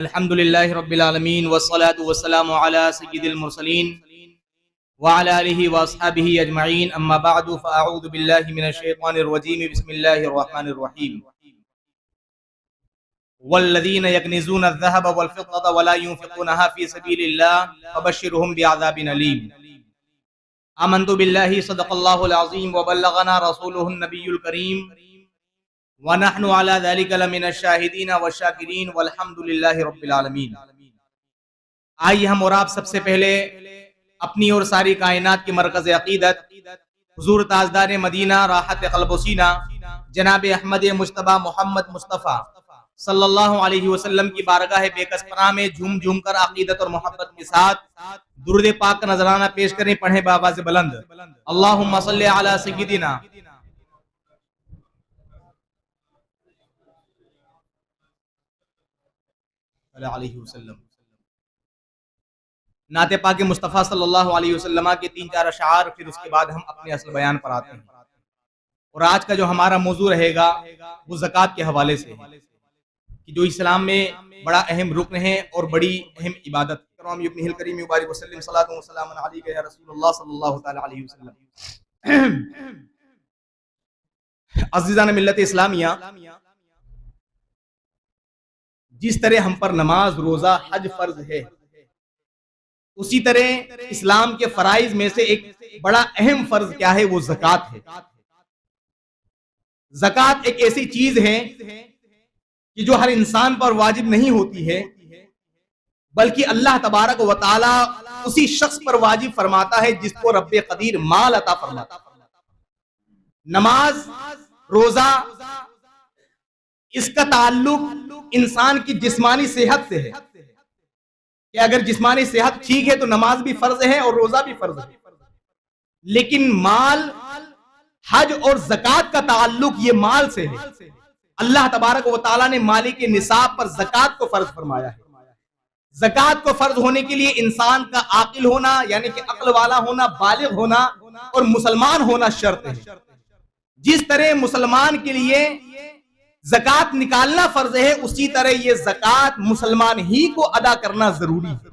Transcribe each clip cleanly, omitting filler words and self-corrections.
الحمد لله رب العالمين والصلاة والسلام على سيد المرسلين وعلى آله وأصحابه أجمعين أما بعد فأعوذ بالله من الشيطان الرجيم بسم الله الرحمن الرحيم والذين يكنزون الذهب والفضة ولا ينفقونها في سبيل الله فبشرهم بعذاب أليم آمنت بالله صدق الله العظيم وبلغنا رسوله النبي الكريم وَنَحْنُ عَلَى ذَلِكَ لَمِنَ الشَّاهِدِينَ وَالشَّاكِرِينَ وَالْحَمْدُ لِلَّهِ رَبِّ الْعَالَمِينَ۔ آئیے ہم اور آپ سب سے پہلے اپنی اور ساری کائنات کے مرکز عقیدت حضور تاجدار مدینہ راحت قلب و سینہ جناب احمد مجتبی محمد مصطفیٰ صلی اللہ علیہ وسلم کی بارگاہ بے کس پناہ میں جھوم جھوم کر عقیدت اور محبت کے ساتھ درود پاک کا نذرانہ پیش کریں، پڑھیں بآواز بلند اللہم صلی علی سیدنا علیہ وسلم۔ نعت پاک مصطفیٰ صلی اللہ علیہ وسلم کے 3-4 اشعار، پھر اس کے بعد ہم اپنے اصل بیان پر آتے ہیں۔ اور آج کا جو ہمارا موضوع رہے گا وہ زکوٰۃ کے حوالے سے ہے کہ جو اسلام میں بڑا اہم رکن ہے اور بڑی اہم عبادت۔ کرام ابن الکریم مبارک وسلم صلاۃ و سلام علیک یا رسول اللہ صلی اللہ تعالی علیہ وسلم۔ عزیزان ملت اسلامیہ، جس طرح ہم پر نماز، روزہ، حج فرض ہے، اسی طرح اسلام کے فرائض میں سے ایک بڑا اہم فرض کیا ہے؟ وہ زکوٰۃ ہے۔ زکوٰۃ ایک ایسی چیز ہے کہ جو ہر انسان پر واجب نہیں ہوتی ہے، بلکہ اللہ تبارک و تعالی اسی شخص پر واجب فرماتا ہے جس کو رب قدیر مال عطا فرماتا ہے۔ نماز، روزہ، اس کا تعلق انسان کی جسمانی صحت سے ہے کہ اگر جسمانی صحت ٹھیک ہے تو نماز بھی فرض ہے اور روزہ بھی فرض ہے۔ لیکن مال، حج اور زکوٰۃ کا تعلق یہ مال سے ہے۔ اللہ تبارک و تعالیٰ نے مالک نصاب پر زکوٰۃ کو فرض فرمایا ہے۔ زکوٰۃ کو فرض ہونے کے لیے انسان کا عاقل ہونا، یعنی کہ عقل والا ہونا، بالغ ہونا اور مسلمان ہونا شرط ہے۔ جس طرح مسلمان کے لیے زکوٰۃ نکالنا فرض ہے، اسی طرح یہ زکوٰۃ مسلمان ہی کو ادا کرنا ضروری ہے۔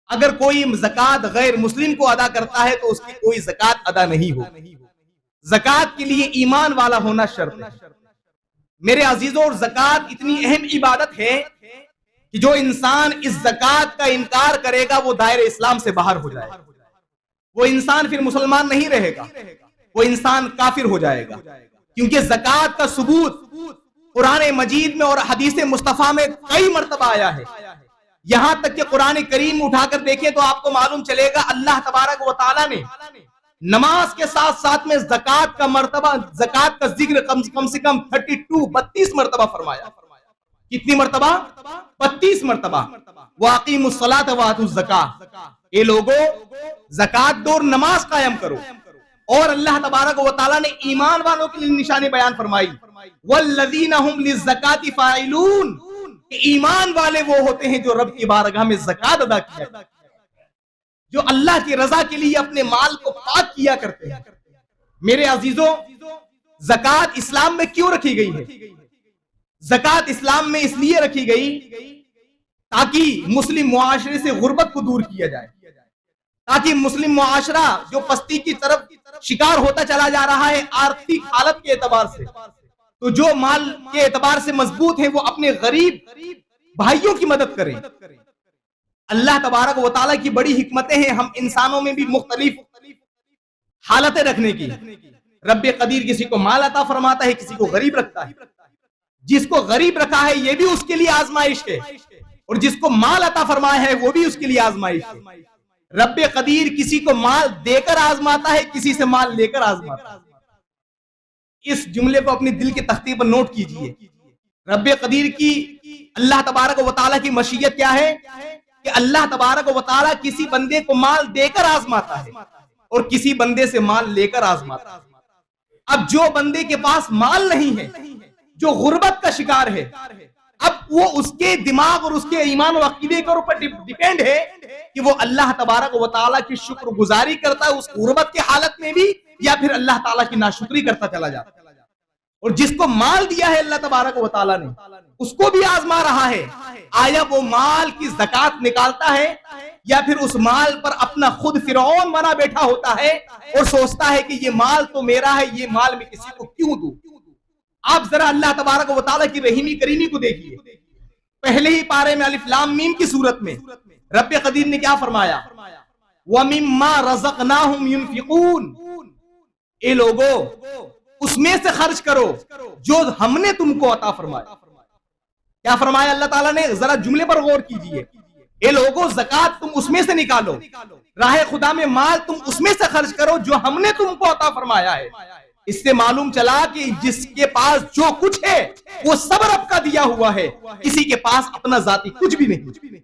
اگر کوئی زکوٰۃ غیر مسلم کو ادا کرتا ہے تو اس کی کوئی زکوٰۃ ادا نہیں ہو۔ زکوٰۃ کے لیے ایمان والا ہونا شرط ہے۔ میرے عزیزوں، اور زکوٰۃ اتنی اہم عبادت ہے کہ جو انسان اس زکوٰۃ کا انکار کرے گا وہ دائرہ اسلام سے باہر ہو جائے گا۔ وہ انسان پھر مسلمان نہیں رہے گا، وہ انسان کافر ہو جائے گا، کیونکہ زکوٰۃ کا ثبوت قرآن مجید میں اور حدیث مصطفیٰ میں کئی مرتبہ آیا ہے۔ یہاں تک کہ قرآن کریم اٹھا کر دیکھیں تو آپ کو معلوم چلے گا اللہ تبارک و تعالیٰ نے نماز کے ساتھ ساتھ میں زکوٰۃ کا مرتبہ، زکوٰۃ کا ذکر کم سے کم 32 مرتبہ فرمایا۔ کتنی مرتبہ؟ 32 مرتبہ۔ وَأَقِیمُوا الصَّلَاةَ وَآتُوا الزَّکَاةَ، اے لوگو زکوٰۃ دو اور نماز قائم کرو۔ اور اللہ تبارک و تعالیٰ نے ایمان والوں کے لیے نشانی بیان فرمائی، وَالَّذِينَ هُمْ لِلزَّکَاةِ فَاعِلُونَ، کہ ایمان والے وہ ہوتے ہیں جو رب کی بارگاہ میں زکوٰۃ ادا کیا کرتے ہیں، جو اللہ کی رضا کے لیے اپنے مال کو پاک کیا کرتے ہیں۔ میرے عزیزوں، زکوٰۃ اسلام میں کیوں رکھی گئی ہے؟ زکوٰۃ اسلام میں اس لیے رکھی گئی تاکہ مسلم معاشرے سے غربت کو دور کیا جائے، تاکہ مسلم معاشرہ جو پستی کی طرف شکار ہوتا چلا جا رہا ہے آرتھک حالت کے اعتبار سے، تو جو مال کے اعتبار سے مضبوط ہیں وہ اپنے غریب بھائیوں کی مدد کریں۔ اللہ تبارک و تعالیٰ کی بڑی حکمتیں ہیں ہم انسانوں میں بھی مختلف حالتیں رکھنے کی۔ رب قدیر کسی کو مال عطا فرماتا ہے، کسی کو غریب رکھتا ہے۔ جس کو غریب رکھا ہے یہ بھی اس کے لیے آزمائش ہے، اور جس کو مال عطا فرمایا ہے وہ بھی اس کے لیے آزمائش ہے۔ رب قدیر کسی کو مال دے کر آزماتا ہے، کسی سے مال لے کر آزماتا ہے۔ اس جملے کو اپنی دل کی تختی پر نوٹ کیجئے۔ رب قدیر کی، اللہ تبارک و تعالیٰ کی مشیت کیا ہے کہ اللہ تبارک و تعالیٰ کسی بندے کو مال دے کر آزماتا ہے اور کسی بندے سے مال لے کر آزماتا ہے۔ اب جو بندے کے پاس مال نہیں ہے، جو غربت کا شکار ہے، اب وہ اس کے دماغ اور اس کے ایمان و عقیدے کے اوپر ڈیپینڈ ہے کہ وہ اللہ تبارک و تعالیٰ کی شکر گزاری کرتا ہے اس غربت کے حالت میں بھی، یا پھر اللہ تعالیٰ کی ناشکری کرتا چلا جاتا ہے۔ اور جس کو مال دیا ہے اللہ تبارک و تعالیٰ نے اس کو بھی آزما رہا ہے، آیا وہ مال کی زکات نکالتا ہے یا پھر اس مال پر اپنا خود فرعون بنا بیٹھا ہوتا ہے اور سوچتا ہے کہ یہ مال تو میرا ہے، یہ مال میں کسی کو کیوں دوں؟ آپ ذرا اللہ تبارک و تعالیٰ کی رحیمی کریمی کو دیکھیے. پہلے ہی پارے میں الف لام میم کی صورت میں رب قدیر نے کیا فرمایا؟ وَمِمَّا رَزَقْنَاهُمْ يُنْفِقُونَ، اے لوگو اس میں سے خرچ کرو جو ہم نے تم کو عطا فرمایا. کیا فرمایا اللہ تعالیٰ نے؟ ذرا جملے پر غور کیجئے. اے لوگو زکات تم اس میں سے نکالو، راہ خدا میں مال تم اس میں سے خرچ کرو جو ہم نے تم کو عطا فرمایا ہے. اس سے معلوم چلا کہ جس کے پاس جو کچھ ہے وہ سب رب کا دیا ہوا ہے، کسی کے پاس اپنا ذاتی کچھ بھی نہیں.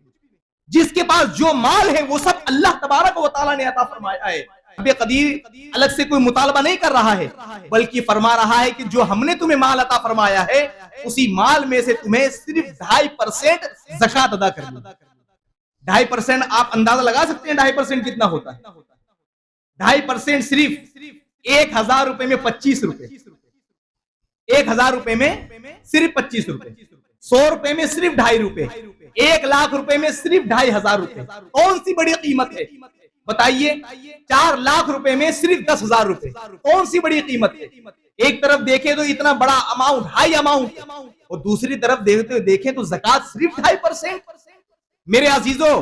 جس کے پاس جو مال ہے وہ سب اللہ تبارک و تعالیٰ نے عطا فرمایا ہے. رب قدیر الگ سے کوئی مطالبہ نہیں کر رہا ہے بلکہ فرما رہا ہے کہ جو ہم نے تمہیں مال عطا فرمایا ہے اسی مال میں سے تمہیں صرف 2.5% زکات ادا کرنی. 2.5% آپ اندازہ لگا سکتے ہیں 2.5% کتنا ہوتا ہے؟ 2.5% صرف 1,000 روپے میں 25 روپے، 1,000 روپے میں صرف 25 روپے، 100 روپے میں صرف 2.5 روپے، 1,00,000 روپے میں صرف 2.500 روپے. کون سی بڑی قیمت ہے بتائیے؟ 4 لاکھ روپے میں صرف 10,000 روپے، کون سی بڑی قیمت ہے؟ ایک طرف دیکھیں تو اتنا بڑا اماؤنٹ، ہائی اماؤنٹ، اور دوسری طرف دیکھیں تو زکات صرف 2.5%. میرے عزیزو،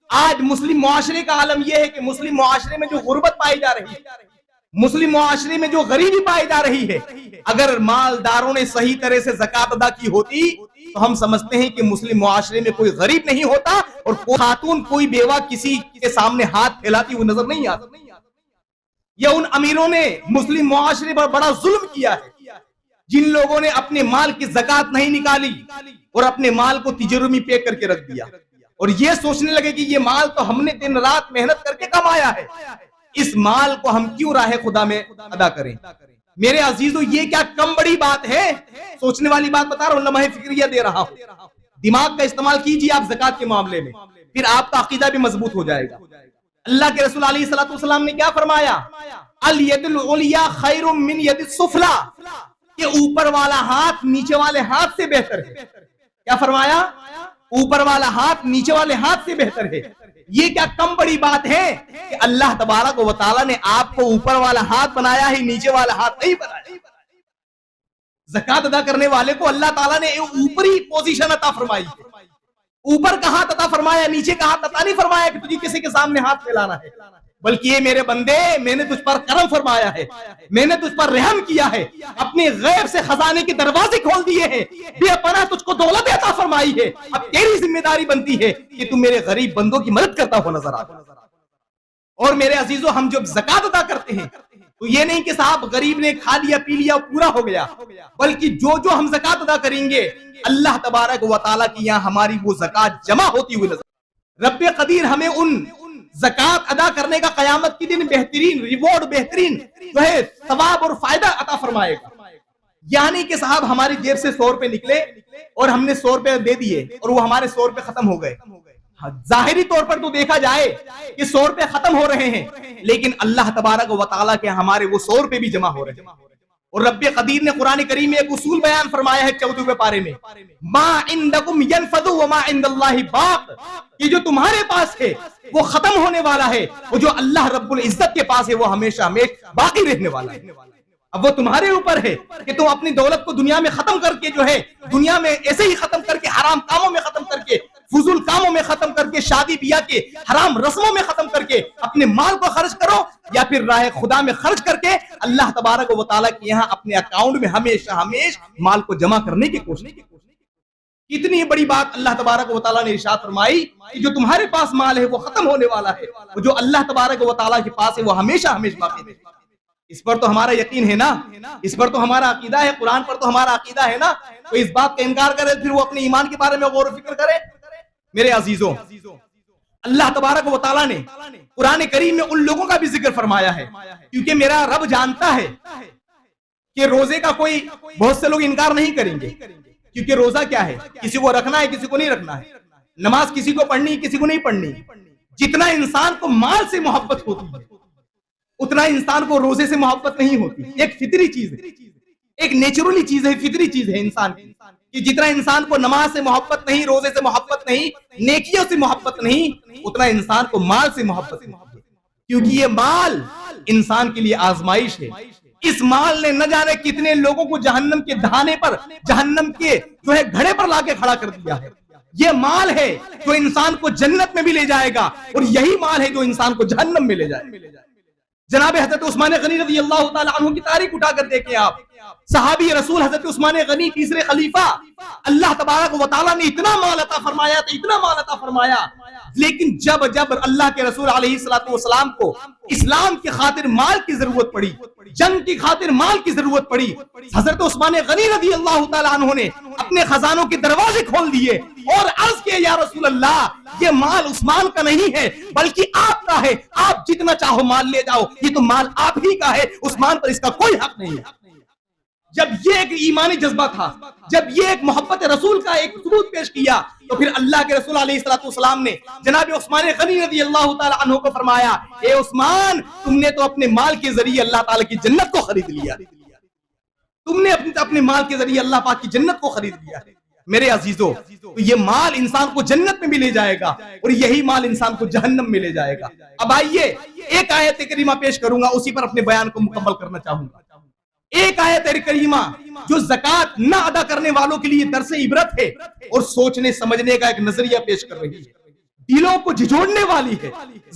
آج مسلم معاشرے کا عالم یہ ہے کہ مسلم معاشرے میں جو غربت پائی جا رہی ہے، مسلم معاشرے میں جو غریبی پائی جا رہی ہے، اگر مالداروں نے صحیح طرح سے زکات ادا کی ہوتی تو ہم سمجھتے ہیں کہ مسلم معاشرے میں کوئی غریب نہیں ہوتا اور کوئی خاتون، کوئی بیوہ کسی کے سامنے ہاتھ پھیلاتی ہوئی نظر نہیں آتی. یا ان امیروں نے مسلم معاشرے پر بڑا ظلم کیا ہے جن لوگوں نے اپنے مال کی زکات نہیں نکالی اور اپنے مال کو تجارت میں پیک کر کے رکھ دیا اور یہ سوچنے لگے کہ یہ مال تو ہم نے دن رات محنت کر کے کمایا ہے، اس مال کو ہم کیوں راہ خدا میں ادا کریں. میرے عزیزو، یہ کیا کم بڑی بات ہے؟ سوچنے والی بات بتا رہا ہوں، لمحہ فکریہ دے رہا ہوں. دماغ کا استعمال کیجیے آپ زکات کے معاملے میں، پھر آپ کا عقیدہ بھی مضبوط ہو جائے گا. اللہ کے رسول علیہ الصلوۃ والسلام نے کیا فرمایا؟ الید العلیٰ خیر من ید السفلی، کہ اوپر والا ہاتھ نیچے والے ہاتھ سے بہتر ہے. کیا فرمایا؟ اوپر والا ہاتھ نیچے والے ہاتھ سے بہتر ہے. یہ کیا کم بڑی بات ہے کہ اللہ تبارک و تعالیٰ نے آپ کو اوپر والا ہاتھ بنایا ہے، نیچے والا ہاتھ نہیں بنایا. زکات ادا کرنے والے کو اللہ تعالیٰ نے اوپری پوزیشن عطا فرمائی ہے. اوپر کا ہاتھ عطا فرمایا، نیچے کا ہاتھ عطا نہیں فرمایا کہ تجھے کسی کے سامنے ہاتھ پھیلانا ہے، بلکہ یہ میرے بندے، میں نے تجھ پر کرم فرمایا ہے، میں نے تجھ پر رحم کیا ہے، اپنے غیب سے خزانے کے دروازے کھول دیے ہیں، بے پناہ تجھ کو دولت عطا فرمائی ہے. اب تیری ذمہ داری بنتی ہے کہ تم میرے غریب بندوں کی مدد کرتا ہو نظر آ. اور میرے عزیزو، ہم جب زکات ادا کرتے ہیں تو یہ نہیں کہ صاحب غریب نے کھا لیا پی لیا پورا ہو گیا، بلکہ جو ہم زکات ادا کریں گے اللہ تبارک و تعالیٰ کی یہاں ہماری وہ زکات جمع ہوتی ہوئی نظر. رب قدیر ہمیں ان زکات ادا کرنے کا قیامت کی دن بہترین ریوارڈ، بہترین جو ہے ثواب اور فائدہ عطا فرمائے گا. یعنی کہ صاحب ہماری جیب سے 100 روپے نکلے اور ہم نے 100 روپے دے دیے اور وہ ہمارے 100 روپے ختم ہو گئے. ظاہری طور پر تو دیکھا جائے کہ 100 روپے ختم ہو رہے ہیں، لیکن اللہ تبارک و تعالیٰ کے ہمارے وہ 100 روپے بھی جمع ہو رہے ہیں. اور رب قدیر نے قرآن کریم میں ایک اصول بیان فرمایا ہے 14ویں پارے میں، ما عندکم ینفد وما عند اللہ باق، یہ جو تمہارے پاس ہے وہ ختم ہونے والا ہے، وہ جو اللہ رب العزت کے پاس ہے وہ ہمیشہ ہمیشہ باقی رہنے والا ہے. اب وہ تمہارے اوپر ہے کہ تم اپنی دولت کو دنیا میں ختم کر کے جو ہے دنیا میں ایسے ہی ختم کر کے، حرام کاموں میں ختم کر کے، فضول کاموں میں ختم کر کے، شادی بیاہ کے حرام رسموں میں ختم کر کے اپنے مال کو خرچ کرو، یا پھر راہ خدا میں خرچ کر کے اللہ تبارک و تعالیٰ کے یہاں اپنے اکاؤنٹ میں ہمیشہ مال کو جمع کرنے کی کوشش. کتنی بڑی بات اللہ تبارک و تعالیٰ نے ارشاد فرمائی کہ جو تمہارے پاس مال ہے وہ ختم ہونے والا ہے، وہ جو اللہ تبارک و تعالیٰ کے پاس ہے وہ ہمیشہ باقی ہے. اس پر تو ہمارا یقین ہے نا، اس پر تو ہمارا عقیدہ ہے، قرآن پر تو ہمارا عقیدہ ہے نا. تو اس بات کا انکار کرے پھر وہ اپنے ایمان کے بارے میں غور و فکر کرے. میرے عزیزوں، اللہ تبارک و تعالیٰ نے قرآن کریم میں ان لوگوں کا بھی ذکر فرمایا ہے، کیونکہ میرا رب جانتا ہے کہ روزے کا کوئی بہت سے لوگ انکار نہیں کریں گے، کیونکہ روزہ کیا ہے، کسی کو رکھنا ہے کسی کو نہیں رکھنا ہے، نماز کسی کو پڑھنی کسی کو نہیں پڑھنی. جتنا انسان کو مال سے محبت ہوتی ہے اتنا انسان کو روزے سے محبت نہیں ہوتی. ایک فطری چیز ہے، ایک نیچرلی چیز ہے، فطری چیز ہے انسان کی، کہ جتنا انسان کو نماز سے محبت نہیں، روزے سے محبت نہیں، نیکیوں سے محبت نہیں، اتنا انسان کو مال سے محبت نہیں، کیونکہ یہ مال انسان کے لیے آزمائش ہے۔ اس مال نے نہ جانے کتنے لوگوں کو جہنم کے دہانے پر، جہنم کے جو ہے گھڑے پر لا کے کھڑا کر دیا ہے۔ یہ مال ہے جو انسان کو جنت میں بھی لے جائے گا، اور یہی مال ہے جو انسان کو جہنم میں لے جائے گا۔ جناب حضرت عثمان غنی رضی اللہ تعالی عنہ کی تاریخ اٹھا کر دیکھیں آپ، صحابی رسول حضرت عثمان غنی تیسرے خلیفہ، اللہ تبارک و تعالیٰ نے اتنا مال عطا فرمایا تھا، اتنا مال عطا فرمایا، لیکن جب اللہ کے رسول علیہ السلام کو اسلام کی خاطر مال کی ضرورت پڑی، جنگ کی خاطر مال کی ضرورت پڑی، حضرت عثمان غنی رضی اللہ تعالیٰ عنہ نے اپنے خزانوں کے دروازے کھول دیے اور عرض کیا، یا رسول اللہ، یہ مال عثمان کا نہیں ہے بلکہ آپ کا ہے، آپ جتنا چاہو مال لے جاؤ، یہ تو مال آپ ہی کا ہے، عثمان پر اس کا کوئی حق نہیں ہے۔ جب یہ ایک ایمانی جذبہ تھا، جب یہ ایک محبت رسول کا ایک ثبوت پیش کیا، تو پھر اللہ کے رسول علیہ السلام نے جناب عثمان غنی رضی اللہ تعالی عنہ کو فرمایا، اے عثمان، تم نے تو اپنے مال کے ذریعے اللہ تعالی کی جنت کو خرید لیا، تم نے اپنے مال کے ذریعے اللہ پاک کی جنت کو خرید لیا۔ میرے عزیزو، تو یہ مال انسان کو جنت میں بھی لے جائے گا، اور یہی مال انسان کو جہنم میں لے جائے گا۔ اب آئیے ایک آیت کریمہ پیش کروں گا، اسی پر اپنے بیان کو مکمل کرنا چاہوں گا۔ ایک آیت کریمہ جو زکوٰۃ نہ ادا کرنے والوں کے لیے درس عبرت ہے اور سوچنے سمجھنے کا ایک نظریہ پیش کر رہی ہے، دلوں کو جھجوڑنے والی ہے،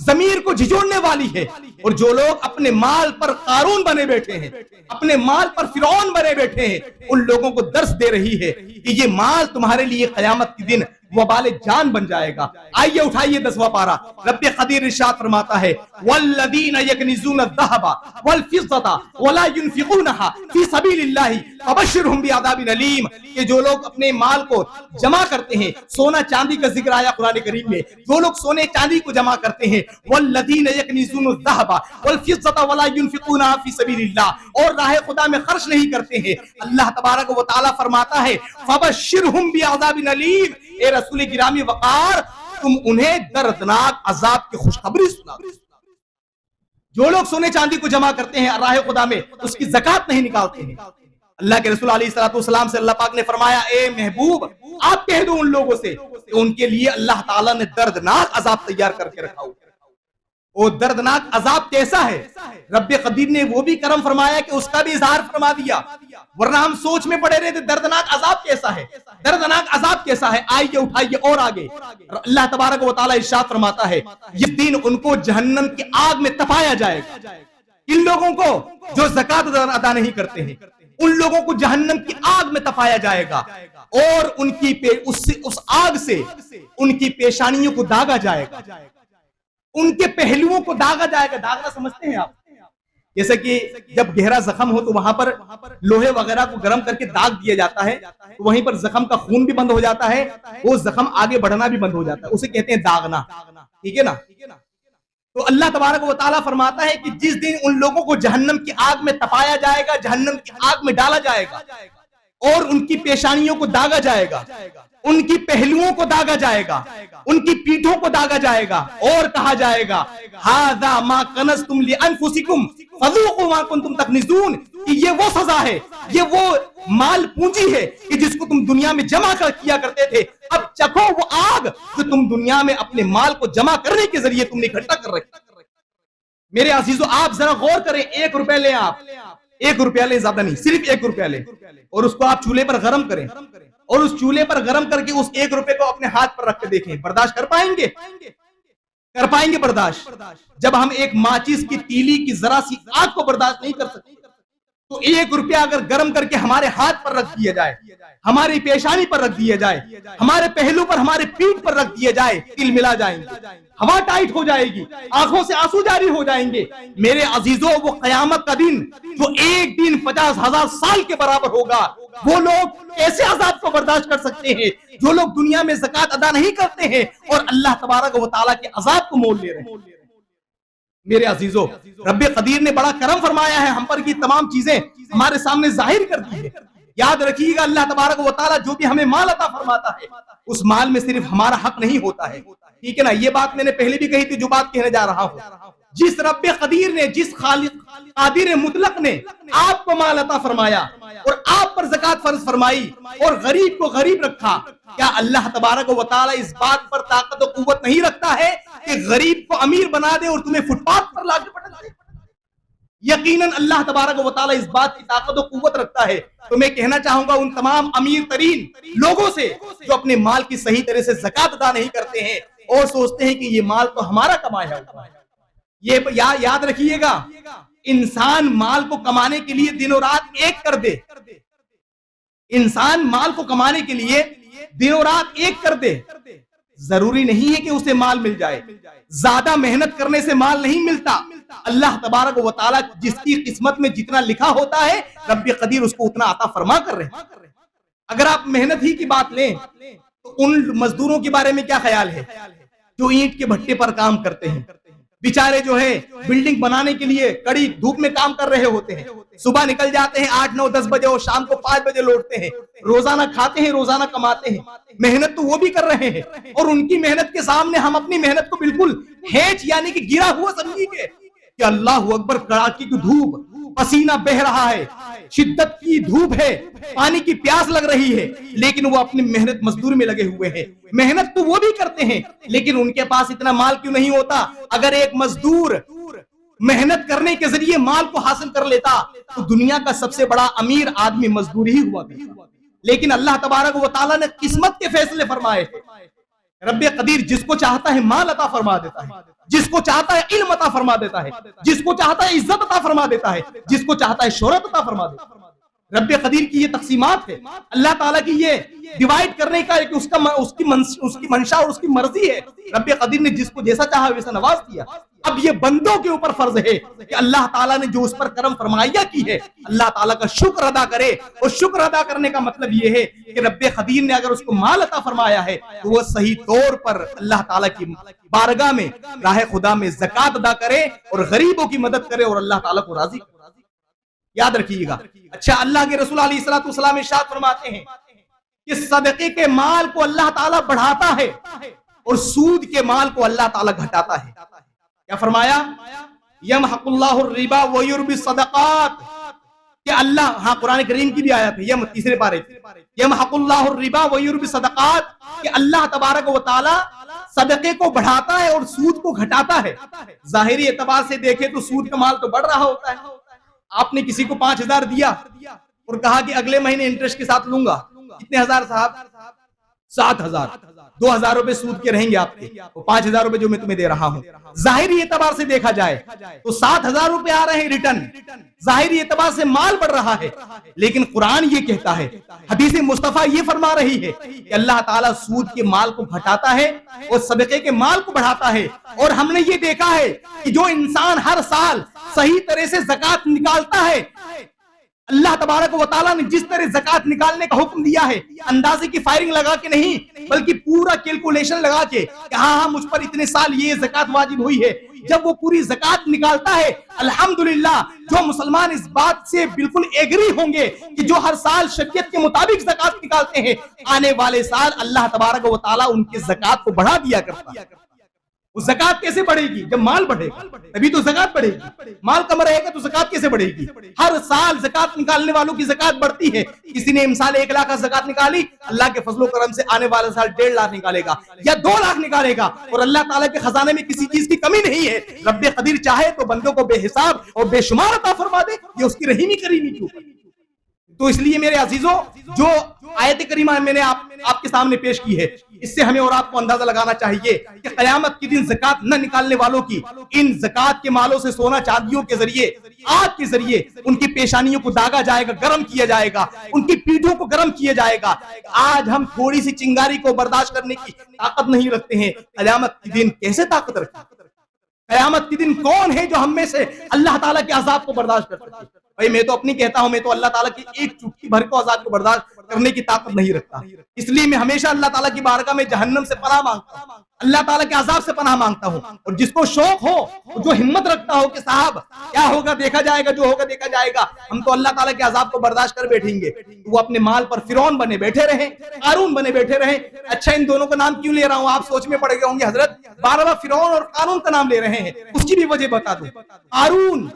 ضمیر کو جھجوڑنے والی ہے، اور جو لوگ اپنے مال پر قارون بنے بیٹھے ہیں، اپنے مال پر فرعون بنے بیٹھے ہیں، ان لوگوں کو درس دے رہی ہے کہ یہ مال تمہارے لیے قیامت کے دن وبال جان بن جائے گا۔ آئیے اٹھائیے 10واں پارہ، رب قدیر ارشاد فرماتا ہے، والذین یکنزون الذھب والفضة ولا ينفقونها فی سبیل اللہ فبشرهم بعذاب علیم، کہ جو لوگ اپنے مال کو جمع کرتے ہیں، سونا چاندی کا ذکر آیا قرآن کریم میں، جو لوگ سونے چاندی کو جمع کرتے ہیں، والذین یکنزون الذھب والفضة ولا ينفقونها فی سبیل اللہ، اور راہ خدا میں خرچ نہیں کرتے ہیں، اللہ تبارک و تعالی فرماتا ہے، فبشرهم بعذاب علیم، اے رسول گرامی وقار، تم انہیں دردناک عذاب کی خوشخبری سنا۔ جو لوگ سونے چاندی کو جمع کرتے ہیں راہ خدا میں، اس کی زکوٰۃ نہیں نکالتے ہیں، اللہ کے رسول علیہ السلام سے اللہ پاک نے فرمایا، اے محبوب، آپ کہہ دو ان لوگوں سے کہ ان کے لیے اللہ تعالیٰ نے دردناک عذاب تیار کر کے رکھا ہو۔ وہ دردناک عذاب کیسا ہے؟ رب قدیر نے وہ بھی کرم فرمایا کہ اس کا بھی اظہار فرما دیا، ورنہ ہم سوچ میں پڑے رہے تھے دردناک عذاب کیسا ہے، دردناک عذاب کیسا ہے۔ آئیے اٹھائیے اور آگے اللہ تبارک و تعالی ارشاد فرماتا ہے، اس دن ان کو جہنم کی آگ میں تپایا جائے گا۔ ان لوگوں کو جو زکوٰۃ ادا نہیں کرتے ہیں، ان لوگوں کو جہنم کی آگ میں تپایا جائے گا، اور ان کی اس آگ سے ان کی پیشانیوں کو داغا جائے گا، ان کے پہلوؤں کو داغا جائے گا۔ داغنا سمجھتے ہیں آپ؟ جیسے کہ جب گہرا زخم ہو تو وہاں پر لوہے وغیرہ کو گرم کر کے داغ دیا جاتا ہے، تو وہیں پر زخم کا خون بھی بند ہو جاتا ہے، وہ زخم آگے بڑھنا بھی بند ہو جاتا ہے، اسے کہتے ہیں داغنا، ٹھیک ہے نا؟ تو اللہ تبارک و تعالیٰ فرماتا ہے کہ جس دن ان لوگوں کو جہنم کی آگ میں تپایا جائے گا، جہنم کی آگ میں ڈالا جائے گا، اور ان کی پیشانیوں کو داغا جائے گا، ان کی پہلوؤں کو داغا جائے گا، ان کی پیٹھوں کو داغا جائے گا، اور کہا جائے گا، ھذا ما کنزتم لانفسکم فذوقوا ما کنتم تکنزون، کہ یہ وہ سزا ہے، یہ وہ مال پونجی ہے کہ جس کو تم دنیا میں جمع کیا کرتے تھے، اب چکھو وہ آگ جو تم دنیا میں اپنے مال کو جمع کرنے کے ذریعے تم نے اکٹھا کر رکھا۔ میرے عزیزو، آپ ذرا غور کریں، 1 روپے لیں، آپ 1 روپیہ لیں، زیادہ نہیں، صرف 1 روپیہ لیں، اور اس کو آپ چولہے پر گرم کریں، اور اس چولہے پر گرم کر کے اس 1 روپے کو اپنے ہاتھ پر رکھ کے دیکھیں، برداشت کر پائیں گے؟ کر پائیں گے برداشت؟ جب ہم ایک ماچس کی تیلی کی ذرا سی آگ کو برداشت نہیں کر سکتے، تو 1 روپیہ اگر گرم کر کے ہمارے ہاتھ پر رکھ دیا جائے، ہماری پیشانی پر رکھ دیا جائے، ہمارے پہلو پر، ہمارے پیٹھ پر رکھ دیا جائے، تل ملا جائیں گے، ہوا ٹائٹ ہو جائے گی، آنکھوں سے آنسو جاری ہو جائیں گے۔ میرے عزیزوں، وہ قیامت کا دن جو ایک دن 50,000 سال کے برابر ہوگا، وہ لوگ ایسے عذاب کو برداشت کر سکتے ہیں جو لوگ دنیا میں زکوٰۃ ادا نہیں کرتے ہیں اور اللہ تبارک و تعالیٰ کے عذاب کو مول لے رہے ہیں۔ میرے عزیزو، رب قدیر نے بڑا کرم فرمایا ہے ہم پر، کی تمام چیزیں ہمارے سامنے ظاہر کر دی ہے۔ یاد رکھیے گا، اللہ تبارک و تعالیٰ جو بھی ہمیں مال عطا فرماتا ہے، اس مال میں صرف ہمارا حق نہیں ہوتا ہے، ٹھیک ہے نا؟ یہ بات میں نے پہلے بھی کہی تھی، جو بات کہنے جا رہا ہوں، جس رب قدیر نے، جس خالق قادر مطلق نے آپ کو مال عطا فرمایا اور آپ پر زکات فرض فرمائی اور غریب کو غریب رکھا، کیا اللہ تبارک و تعالی اس بات پر طاقت و قوت نہیں رکھتا ہے کہ غریب کو امیر بنا دے اور تمہیں فٹ پاتھ پر لا کے پٹک دے؟ یقیناً اللہ تبارک و تعالی اس بات کی طاقت و قوت رکھتا ہے۔ تو میں کہنا چاہوں گا ان تمام امیر ترین لوگوں سے جو اپنے مال کی صحیح طرح سے زکات ادا نہیں کرتے ہیں اور سوچتے ہیں کہ یہ مال تو ہمارا کمایا ہے، یہ یاد رکھیے گا، انسان مال کو کمانے کے لیے دن و رات ایک کر دے، انسان مال کو کمانے کے لیے دن و رات ایک کر دے، ضروری نہیں ہے کہ اسے مال مل جائے، زیادہ محنت کرنے سے مال نہیں ملتا۔ اللہ تبارک و تعالی جس کی قسمت میں جتنا لکھا ہوتا ہے رب قدیر اس کو اتنا عطا فرما کر رہے ہیں۔ اگر آپ محنت ہی کی بات لیں تو ان مزدوروں کے بارے میں کیا خیال ہے جو اینٹ کے بھٹے پر کام کرتے ہیں؟ بیچارے جو ہے بلڈنگ بنانے کے لیے کڑی دھوپ میں کام کر رہے ہوتے ہیں، صبح نکل جاتے ہیں 8 9 10 بجے اور شام کو 5 بجے لوٹتے ہیں، روزانہ کھاتے ہیں روزانہ کماتے ہیں، محنت تو وہ بھی کر رہے ہیں اور ان کی محنت کے سامنے ہم اپنی محنت کو بالکل ہیچ یعنی کہ گرا ہوا سمجھیں گے کہ اللہ اکبر، کڑاکی کی دھوپ، پسینہ بہ رہا ہے، شدت کی دھوپ ہے، پانی کی پیاس لگ رہی ہے، لیکن وہ اپنی محنت مزدوری میں لگے ہوئے ہیں۔ محنت تو وہ بھی کرتے ہیں لیکن ان کے پاس اتنا مال کیوں نہیں ہوتا؟ اگر ایک مزدور محنت کرنے کے ذریعے مال کو حاصل کر لیتا تو دنیا کا سب سے بڑا امیر آدمی مزدور ہی ہوا کرتا، لیکن اللہ تبارک و تعالیٰ نے قسمت کے فیصلے فرمائے۔ رب قدیر جس کو چاہتا ہے مال عطا فرما دیتا ہے، جس کو چاہتا ہے علم عطا فرما دیتا ہے، جس کو چاہتا ہے عزت عطا فرما دیتا ہے، جس کو چاہتا ہے شہرت عطا فرما دیتا ہے۔ رب قدیر کی یہ تقسیمات ہے، اللہ تعالیٰ کی یہ ڈیوائیڈ کرنے کا ایک اس کی منشا اور اس کی مرضی ہے۔ رب قدیر نے جس کو جیسا چاہا ویسا نواز دیا۔ اب یہ بندوں کے اوپر فرض ہے کہ اللہ تعالیٰ نے جو اس پر کرم فرمائیاں کی ہے اللہ تعالیٰ کا شکر ادا کرے، اور شکر ادا کرنے کا مطلب یہ ہے کہ رب قدیر نے اگر اس کو مال عطا فرمایا ہے تو وہ صحیح طور پر اللہ تعالیٰ کی بارگاہ میں راہ خدا میں زکات ادا کرے اور غریبوں کی مدد کرے اور اللہ تعالیٰ کو راضی کرے۔ یاد رکھیے گا۔ اچھا، اللہ کے رسول علیہ الصلوۃ والسلام ارشاد فرماتے ہیں کہ صدقے کے مال کو اللہ تعالیٰ بڑھاتا ہے اور سود کے مال کو اللہ تعالیٰ گھٹاتا ہے۔ کیا فرمایا؟ یمحق اللہ الربا ویربی الصدقات، کہ اللہ، ہاں قرآن کریم کی بھی آیت ہے، یہ تیسرے پارے، یمحق اللہ الربا ویربی الصدقات، کہ اللہ تبارک و تعالی صدقے کو بڑھاتا ہے اور سود کو گھٹاتا ہے۔ ظاہری اعتبار سے دیکھیں تو سود کا مال تو بڑھ رہا ہوتا ہے۔ آپ نے کسی کو 5,000 دیا اور کہا کہ اگلے مہینے انٹرسٹ کے ساتھ لوں گا، کتنے ہزار صاحب؟ 7,000، 2,000 روپے سود کے رہیں گے آپ کے، وہ 5,000 روپے جو میں تمہیں دے رہا ہوں۔ ظاہری اعتبار سے دیکھا جائے تو 7,000 روپے آ رہے ہیں ریٹرن، ظاہری اعتبار سے مال بڑھ رہا ہے، لیکن قرآن یہ کہتا ہے، حدیث مصطفیٰ یہ فرما رہی ہے کہ اللہ تعالیٰ سود کے مال کو گھٹاتا ہے اور صدقے کے مال کو بڑھاتا ہے۔ اور ہم نے یہ دیکھا ہے کہ جو انسان ہر سال صحیح طرح سے زکات نکالتا ہے، اللہ تبارک و تعالیٰ نے جس طرح زکات نکالنے کا حکم دیا ہے، اندازے کی فائرنگ لگا کے نہیں بلکہ پورا کیلکولیشن لگا کے کہ ہاں مجھ پر اتنے سال یہ زکات واجب ہوئی ہے، جب وہ پوری زکات نکالتا ہے، الحمدللہ جو مسلمان اس بات سے بالکل ایگری ہوں گے کہ جو ہر سال شریعت کے مطابق زکات نکالتے ہیں، آنے والے سال اللہ تبارک و تعالیٰ ان کی زکات کو بڑھا دیا کرتا ہے۔ وہ زکات کیسے بڑھے گی؟ جب مال بڑھے گا تبھی تو زکات بڑھے گی، مال کم رہے گا تو زکات کیسے بڑھے گی؟ ہر سال زکات نکالنے والوں کی زکات بڑھتی ہے۔ کسی نے مثال 1 لاکھ کا زکات نکالی، اللہ کے فضل و کرم سے آنے والے سال 1.5 لاکھ نکالے گا یا 2 لاکھ نکالے گا، اور اللہ تعالیٰ کے خزانے میں کسی چیز کی کمی نہیں ہے۔ رب قدیر چاہے تو بندوں کو بے حساب اور بے شمار عطا فرما دے، یہ اس کی رحیمی کریمی کے اوپر۔ تو اس لیے میرے عزیزوں، جو آیت کریمہ میں نے آپ کے سامنے پیش کی ہے، اس سے ہمیں اور آپ کو اندازہ لگانا چاہیے کہ قیامت کے دن زکات نہ نکالنے والوں کی ان زکات کے مالوں سے سونا چاندیوں کے ذریعے، آگ کے ذریعے ان کی پیشانیوں کو داغا جائے گا، گرم کیا جائے گا، ان کی پیٹھوں کو گرم کیا جائے گا۔ آج ہم تھوڑی سی چنگاری کو برداشت کرنے کی طاقت نہیں رکھتے ہیں، قیامت کے دن کیسے طاقت رکھیں؟ قیامت کے دن کون ہے جو ہم میں سے اللہ تعالیٰ کے عذاب کو برداشت کر سکے؟ بھائی میں تو اپنی کہتا ہوں، میں تو اللہ تعالیٰ کی ایک چٹکی بھر کو عذاب کو برداشت کرنے کی طاقت نہیں رکھتا، اس لیے میں ہمیشہ اللہ تعالیٰ کی بارگاہ میں جہنم سے پناہ مانگتا ہوں، اللہ تعالیٰ کے عذاب سے پناہ مانگتا ہوں۔ اور جس کو شوق ہو، جو ہمت رکھتا ہو کہ صاحب کیا ہوگا دیکھا جائے گا، جو ہوگا دیکھا جائے گا، ہم تو اللہ تعالیٰ کے عذاب کو برداشت کر بیٹھیں گے، وہ اپنے مال پر فرعون بنے بیٹھے رہیں، قارون بنے بیٹھے رہیں۔ اچھا، ان دونوں کا نام کیوں لے رہا ہوں؟ آپ سوچ میں پڑ گئے ہوں گے، حضرت بار بار فرعون اور قارون کا نام لے رہے ہیں، اس کی بھی وجہ بتا دوں۔ قارون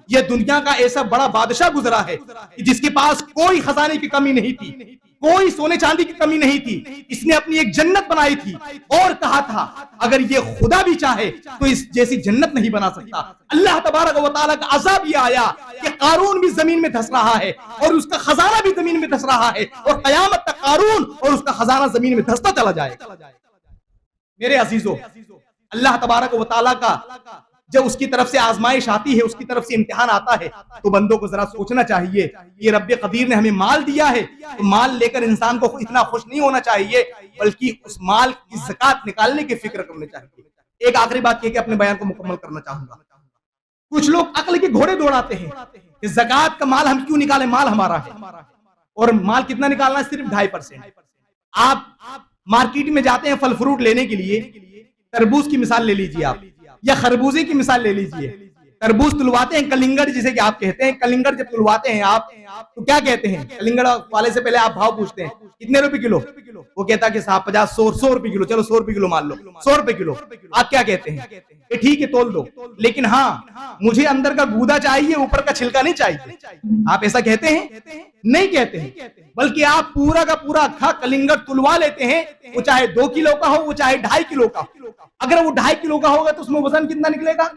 یہ دنیا کا ایسا بڑا بادشاہ گزرا ہے جس کے پاس کوئی خزانے کی کمی نہیں تھی، کوئی سونے چاندی کی کمی نہیں تھی، اس نے اپنی ایک جنت بنائی تھی اور کہا تھا اگر یہ خدا بھی چاہے تو اس جیسی جنت نہیں بنا سکتا۔ اللہ تبارک و تعالیٰ کا عذاب یہ آیا کہ قارون بھی زمین میں دھس رہا ہے اور اس کا خزانہ بھی زمین میں دھس رہا ہے، اور قیامت تک قارون اور اس کا خزانہ زمین میں دھستا چلا جائے۔ میرے عزیزو، اللہ تبارک و تعالیٰ کا جب اس کی طرف سے آزمائش آتی ہے، اس کی طرف سے امتحان آتا ہے، تو بندوں کو ذرا سوچنا چاہیے یہ رب قدیر نے ہمیں مال دیا ہے تو مال لے کر انسان کو اتنا خوش نہیں ہونا چاہیے، بلکہ اس مال کی زکات نکالنے کی فکر کرنی چاہیے۔ ایک آخری بات کہہ کے اپنے بیان کو مکمل کرنا چاہوں گا۔ کچھ لوگ عقل کے گھوڑے دوڑاتے ہیں کہ زکات کا مال ہم کیوں نکالیں، مال ہمارا ہے، اور مال کتنا نکالنا ہے؟ صرف 2.5%۔ آپ مارکیٹ میں جاتے ہیں پھل فروٹ لینے کے لیے، تربوز کی مثال لے لیجیے آپ، یا خربوزے کی مثال لے لیجئے۔ تربوز تلواتے ہیں، کلنگڑ جسے کہ آپ کہتے ہیں، کلنگڑ جب تلواتے ہیں آپ تو کیا کہتے ہیں؟ کلنگڑ والے سے پہلے آپ بھاؤ پوچھتے ہیں کتنے روپے کلو؟ وہ کہتا کہ صاحب 50 100 روپے کلو، چلو 100 روپے کلو مان لو، 100 روپے کلو۔ آپ کیا کہتے ہیں کہ ٹھیک ہے تول دو، لیکن ہاں مجھے اندر کا گودا چاہیے، اوپر کا چھلکا نہیں چاہیے۔ آپ ایسا کہتے ہیں؟ نہیں کہتے ہیں، بلکہ آپ پورا کا پورا اکھا کلنگڑ تلوا لیتے ہیں، وہ چاہے 2 کلو کا ہو، وہ چاہے 2.5 کلو کا ہو۔ اگر وہ 2.5 کلو کا ہوگا تو اس میں وزن کتنا نکلے گا؟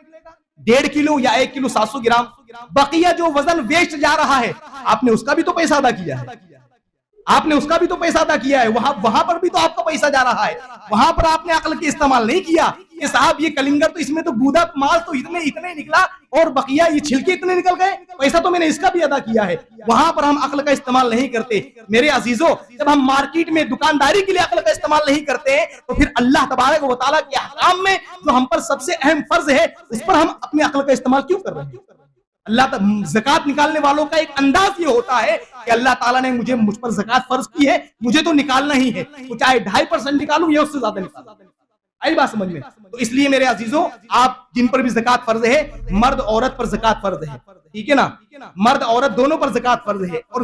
1.5 کلو یا 1 کلو 700 گرام۔ بقیہ جو وزن ویسٹ جا رہا ہے، آپ نے اس کا بھی تو پیسہ ادا کیا ہے، آپ نے اس کا بھی تو پیسہ ادا کیا ہے، وہاں پر بھی تو آپ کا پیسہ جا رہا ہے، وہاں پر آپ نے عقل کے استعمال نہیں کیا کہ صاحب یہ کلنگر تو اس میں تو گودا مال تو اتنے نکلا اور بقیہ یہ چھلکے اتنے نکل گئے، پیسہ تو میں نے اس کا بھی ادا کیا ہے۔ وہاں پر ہم عقل کا استعمال نہیں کرتے۔ میرے عزیزو، جب ہم مارکیٹ میں دکانداری کے لیے عقل کا استعمال نہیں کرتے تو پھر اللہ تبارک و تعالیٰ کے احکام میں جو ہم پر سب سے اہم فرض ہے اس پر ہم اپنے عقل کا استعمال کیوں کر رہے ہیں؟ اللہ زکات نکالنے والوں کا ایک انداز یہ ہوتا ہے کہ اللہ تعالیٰ نے مجھ پر زکات فرض کی ہے، مجھے تو نکالنا ہی ہے، وہ چاہے 2.5% نکالوں یا اس سے زیادہ نکالوں۔ آئی بات سمجھ میں؟ تو اس لیے میرے عزیزوں، آپ جن پر بھی زکات فرض ہے، مرد عورت پر زکات فرض ہے، ٹھیک ہے نا؟ مرد عورت دونوں پر زکات فرض ہے۔ اور